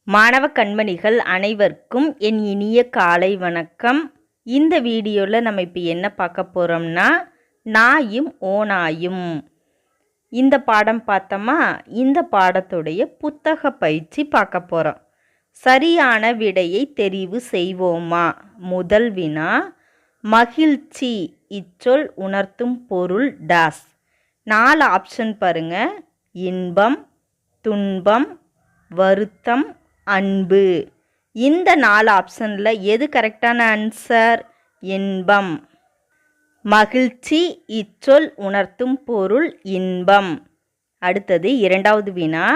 மாணவ கண்மணிகள் அனைவருக்கும் என் இனிய காலை வணக்கம். இந்த வீடியோவில் நம்ம இப்போ என்ன பார்க்க போகிறோம்னா, நாயும் ஓநாயும். இந்த பாடம் பார்த்தோமா, இந்த பாடத்துடைய புத்தக பயிற்சி பார்க்க போகிறோம். சரியான விடையை தெரிவு செய்வோமா? முதல் வினா, மகிழ்ச்சி இச்சொல் உணர்த்தும் பொருள் டாஸ். 4 ஆப்ஷன் பாருங்க. இன்பம், துன்பம், வருத்தம், அன்பு. இந்த 4 ஆப்ஷனில் எது கரெக்டான ஆன்சர்? இன்பம். மகிழ்ச்சி இச்சொல் உணர்த்தும் பொருள் இன்பம். அடுத்தது இரண்டாவது வினா,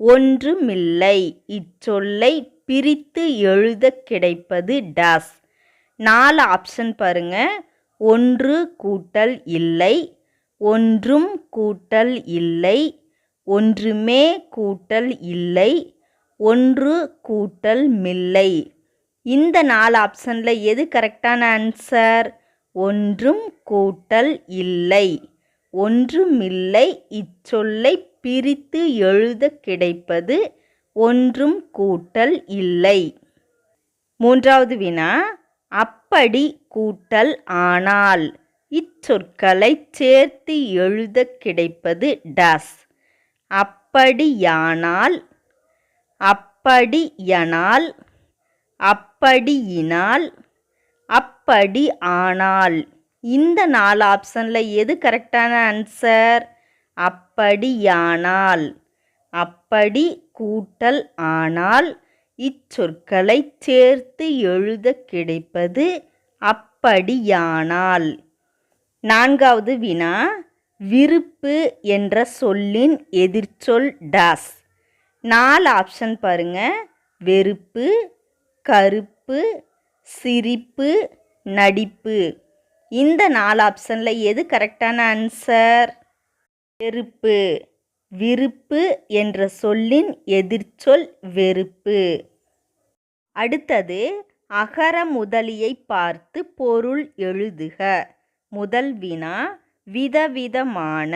ஒன்றுமில்லை இச்சொல்லை பிரித்து எழுத கிடைப்பது டாஸ். 4 ஆப்ஷன் பாருங்க. ஒன்று கூட்டல் இல்லை, ஒன்றும் கூட்டல் இல்லை, ஒன்றுமே கூட்டல் இல்லை, ஒன்று கூட்டல் மில்லை. இந்த 4 ஆப்ஷனில் எது கரெக்டான ஆன்சர்? ஒன்றும் கூட்டல் இல்லை. ஒன்றுமில்லை இச்சொல்லை பிரித்து எழுத கிடைப்பது ஒன்றும் கூட்டல் இல்லை. மூன்றாவது வினா, அப்படி கூட்டல் ஆனால் இச்சொற்களை சேர்த்து எழுத கிடைப்பது டாஸ். அப்படியானால், அப்படியனால், அப்படியினால், அப்படி ஆனால். இந்த 4 ஆப்ஷனில் எது கரெக்டான ஆன்சர்? அப்படியானால். அப்படி கூட்டல் ஆனால் இச்சொற்களை சேர்த்து எழுத கிடைப்பது அப்படியானால். நான்காவது வினா, விருப்பு என்ற சொல்லின் எதிர்ச்சொல் டாஸ். 4 ஆப்ஷன் பாருங்க. வெறுப்பு, கருப்பு, சிரிப்பு, நடிப்பு. இந்த 4 ஆப்ஷனில் எது கரெக்டான ஆன்சர்? வெறுப்பு. விருப்பு என்ற சொல்லின் எதிர்ச்சொல் வெறுப்பு. அடுத்தது, அகர முதலியை பார்த்து பொருள் எழுதுக. முதல் வினா, விதவிதமான.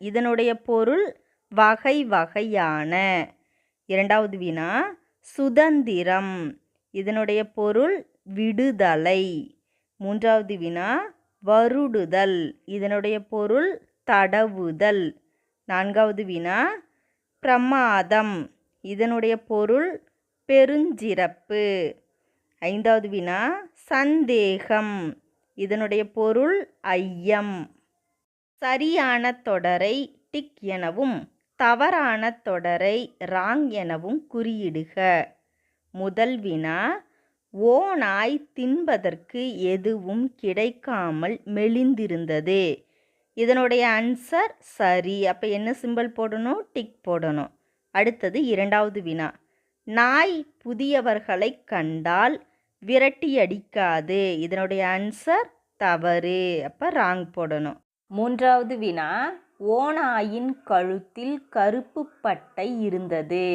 இதனுடைய பொருள் வகை வகையான. இரண்டாவது வினா, சுதந்திரம். இதனுடைய பொருள் விடுதலை. மூன்றாவது வினா, வருடுதல். இதனுடைய பொருள் தடவுதல். நான்காவது வினா, பிரமாதம். இதனுடைய பொருள் பெருஞ்சிறப்பு. ஐந்தாவது வினா, சந்தேகம். இதனுடைய பொருள் ஐயம். சரியான தொடரை டிக் எனவும் தவறான தொடரை ராங் எனவும் குறியிடுக. முதல் வினா, ஓநாய் தின்பதற்கு எதுவும் கிடைக்காமல் மெலிந்திருந்தது. இதனுடைய ஆன்சர் சரி. அப்போ என்ன சிம்பல் போடணும்? டிக் போடணும். அடுத்தது இரண்டாவது வினா, நாய் புதியவர்களை கண்டால் விரட்டி அடிக்காது. இதனுடைய ஆன்சர் தவறு. அப்போ ராங் போடணும். மூன்றாவது வினா, ஓநாயின் கழுத்தில் கருப்பு பட்டை இருந்தது.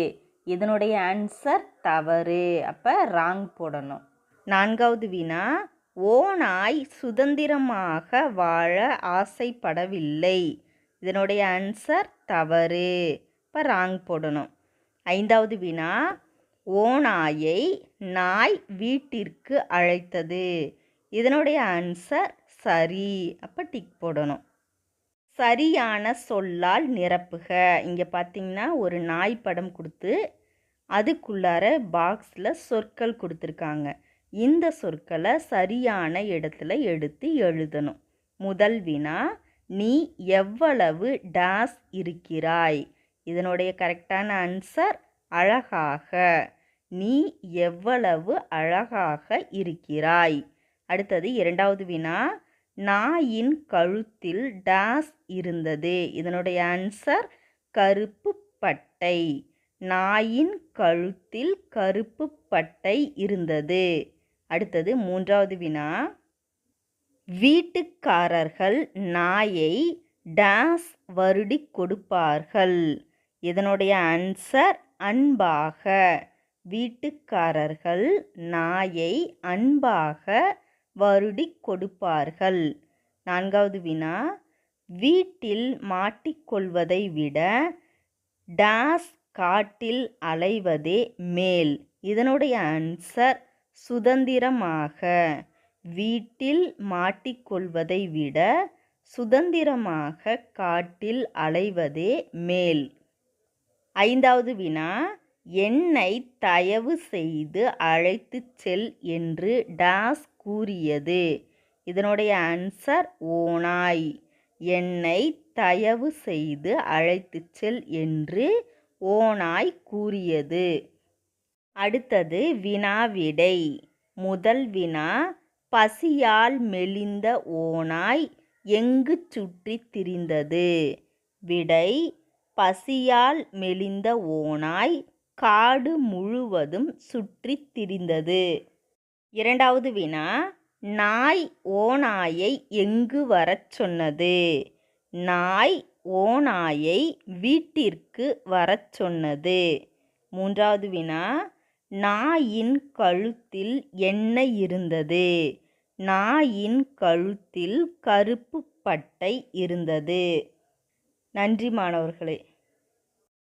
இதனுடைய ஆன்சர் தவறு. அப்போ ராங் போடணும். நான்காவது வினா, ஓநாய் சுதந்திரமாக வாழ ஆசைப்படவில்லை. இதனுடைய ஆன்சர் தவறு. இப்போ ராங் போடணும். ஐந்தாவது வினா, ஓநாயை நாய் வீட்டிற்கு அழைத்தது. இதனுடைய ஆன்சர் சரி. அப்போ டிக் போடணும். சரியான சொல்லால் நிரப்புக. இங்கே பார்த்தீங்கன்னா ஒரு நாய் படம் கொடுத்து அதுக்குள்ளார பாக்ஸில் சொற்கள் கொடுத்துருக்காங்க. இந்த சொற்களை சரியான இடத்துல எடுத்து எழுதணும். முதல் வினா, நீ எவ்வளவு டாஸ் இருக்கிறாய். இதனுடைய கரெக்டான ஆன்சர் அழகாக. நீ எவ்வளவு அழகாக இருக்கிறாய். அடுத்தது இரண்டாவது வினா, நாயின் கழுத்தில் டாஸ் இருந்தது. இதனுடைய ஆன்சர் கருப்பு பட்டை. நாயின் கழுத்தில் கருப்பு பட்டை இருந்தது. அடுத்தது மூன்றாவது வினா, வீட்டுக்காரர்கள் நாயை டாஸ் வருடி கொடுப்பார்கள். இதனுடைய ஆன்சர் அன்பாக. வீட்டுக்காரர்கள் நாயை அன்பாக வருடி கொடுப்பார்கள். நான்காவது வினா, வீட்டில் மாட்டிக்கொள்வதை விட டாஸ் காட்டில் அலைவதே மேல். இதனுடைய ஆன்சர் சுதந்திரமாக. வீட்டில் மாட்டிக்கொள்வதை விட சுதந்திரமாக காட்டில் அலைவதே மேல். 5வது வினா, என்னை தயவு செய்து அழைத்துச் செல் என்று டாஸ் கூறியது. இதனுடைய ஆன்சர் ஓநாய். என்னை தயவு செய்து அழைத்துச் செல் என்று ஓநாய் கூறியது. அடுத்தது வினாவிடை. முதல் வினா, பசியால் மெலிந்த ஓநாய் எங்கு சுற்றித் திரிந்தது? விடை, பசியால் மெலிந்த ஓநாய் காடு முழுவதும் சுற்றித் திரிந்தது. 2வது வினா, நாய் ஓநாயை எங்கு வரச் சொன்னது? நாய் ஓநாயை வீட்டிற்கு வரச் சொன்னது. 3வது வினா, நாயின் கழுத்தில் என்ன இருந்தது? நாயின் கழுத்தில் கருப்பு பட்டை இருந்தது. நன்றி மாணவர்களே.